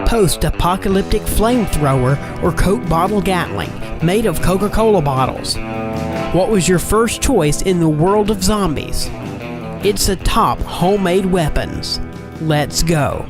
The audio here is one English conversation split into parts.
Post-apocalyptic flamethrower or Coke bottle Gatling made of Coca-Cola bottles. What was your first choice in the world of zombies? It's the top homemade weapons. Let's go.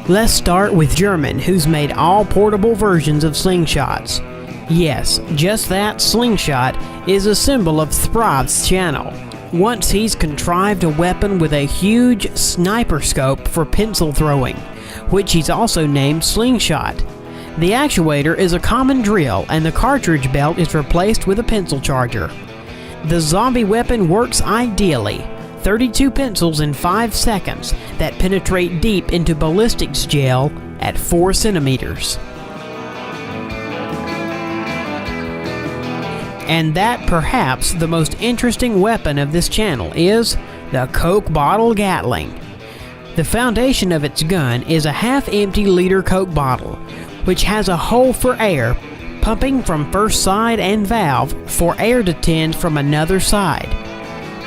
Let's start with German, who's made all portable versions of slingshots. Yes, just that, slingshot is a symbol of Thrive's channel. Once he's contrived a weapon with a huge sniper scope for pencil throwing, which he's also named Slingshot. The actuator is a common drill and the cartridge belt is replaced with a pencil charger. The zombie weapon works ideally. 32 pencils in 5 seconds that penetrate deep into ballistics gel at 4 centimeters. And that perhaps the most interesting weapon of this channel is the Coke bottle Gatling. The foundation of its gun is a half-empty liter Coke bottle, which has a hole for air pumping from first side and valve for air to tend from another side.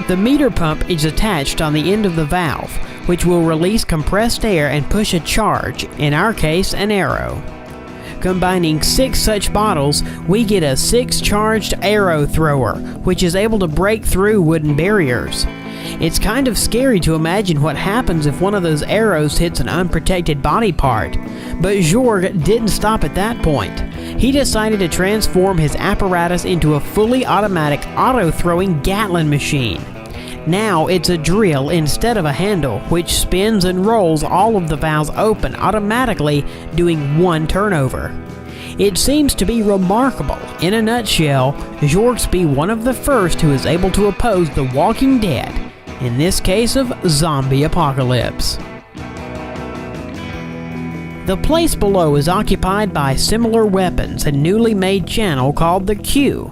The meter pump is attached on the end of the valve, which will release compressed air and push a charge, in our case an arrow. Combining 6 such bottles, we get a 6-charged arrow thrower, which is able to break through wooden barriers. It's kind of scary to imagine what happens if one of those arrows hits an unprotected body part, but Jorg didn't stop at that point. He decided to transform his apparatus into a fully automatic auto-throwing Gatling machine. Now it's a drill instead of a handle, which spins and rolls all of the valves open automatically, doing 1 turnover. It seems to be remarkable. In a nutshell, Jorg be one of the first who is able to oppose the Walking Dead, in this case of zombie apocalypse. The place below is occupied by similar weapons, a newly made channel called the Q.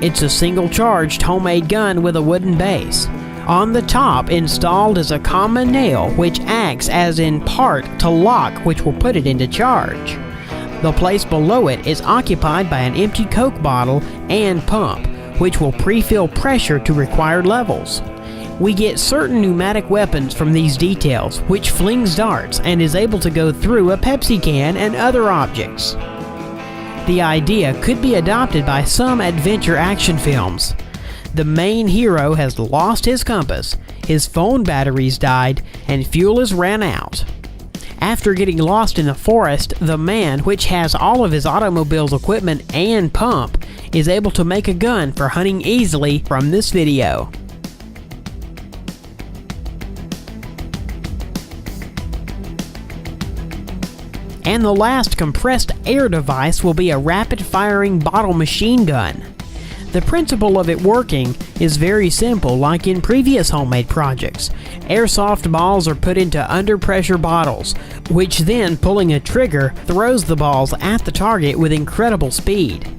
It's a single-charged homemade gun with a wooden base. On the top, installed is a common nail which acts as in part to lock, which will put it into charge. The place below it is occupied by an empty Coke bottle and pump, which will pre-fill pressure to required levels. We get certain pneumatic weapons from these details, which flings darts and is able to go through a Pepsi can and other objects. The idea could be adopted by some adventure action films. The main hero has lost his compass, his phone batteries died, and fuel is ran out. After getting lost in the forest, the man, which has all of his automobile's equipment and pump, is able to make a gun for hunting easily from this video. And the last compressed air device will be a rapid-firing bottle machine gun. The principle of it working is very simple, like in previous homemade projects. Airsoft balls are put into under-pressure bottles, which then, pulling a trigger, throws the balls at the target with incredible speed.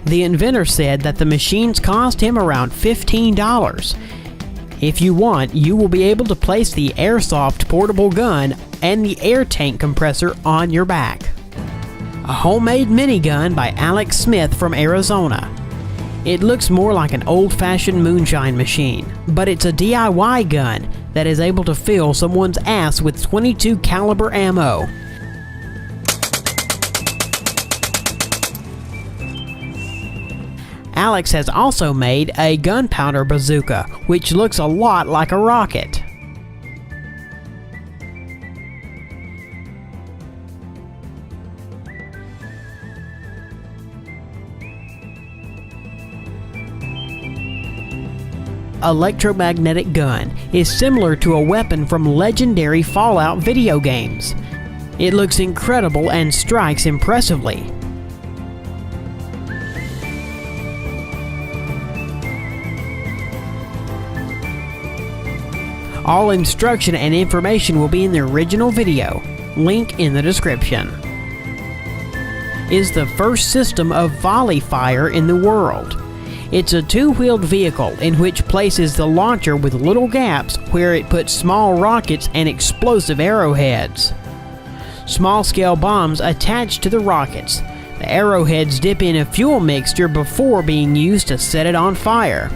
The inventor said that the machines cost him around $15. If you want, you will be able to place the Airsoft portable gun and the air tank compressor on your back. A homemade minigun by Alex Smith from Arizona. It looks more like an old-fashioned moonshine machine, but it's a DIY gun that is able to fill someone's ass with .22 caliber ammo. Alex has also made a gunpowder bazooka, which looks a lot like a rocket. Electromagnetic gun is similar to a weapon from legendary Fallout video games. It looks incredible and strikes impressively. All instruction and information will be in the original video, link in the description. Is the first system of volley fire in the world. It's a 2-wheeled vehicle in which places the launcher with little gaps where it puts small rockets and explosive arrowheads. Small-scale bombs attached to the rockets. The arrowheads dip in a fuel mixture before being used to set it on fire.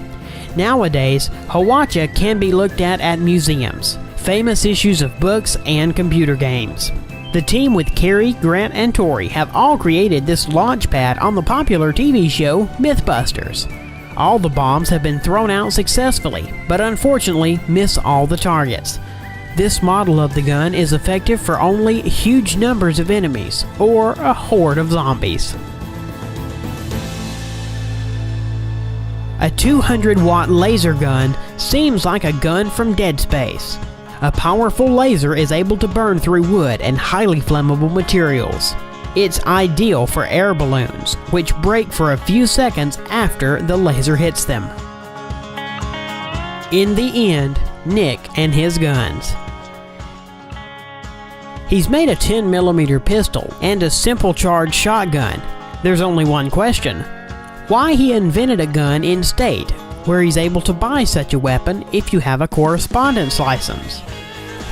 Nowadays, Hwacha can be looked at museums, famous issues of books, and computer games. The team with Carrie, Grant, and Tori have all created this launch pad on the popular TV show Mythbusters. All the bombs have been thrown out successfully, but unfortunately miss all the targets. This model of the gun is effective for only huge numbers of enemies, or a horde of zombies. A 200-watt laser gun seems like a gun from Dead Space. A powerful laser is able to burn through wood and highly flammable materials. It's ideal for air balloons, which break for a few seconds after the laser hits them. In the end, Nick and his guns. He's made a 10mm pistol and a simple charge shotgun. There's only one question: why he invented a gun in state where he's able to buy such a weapon if you have a correspondence license.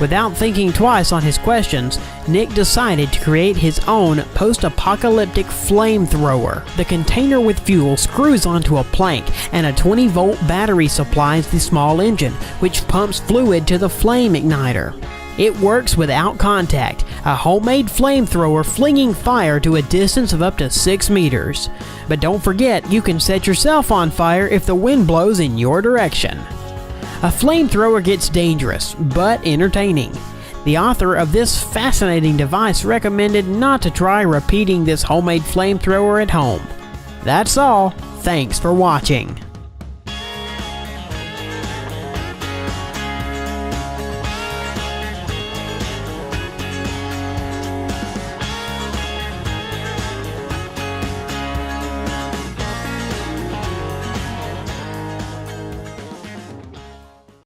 Without thinking twice on his questions, Nick decided to create his own post-apocalyptic flamethrower. The container with fuel screws onto a plank, and a 20-volt battery supplies the small engine, which pumps fluid to the flame igniter. It works without contact, a homemade flamethrower flinging fire to a distance of up to 6 meters. But don't forget, you can set yourself on fire if the wind blows in your direction. A flamethrower gets dangerous, but entertaining. The author of this fascinating device recommended not to try repeating this homemade flamethrower at home. That's all. Thanks for watching.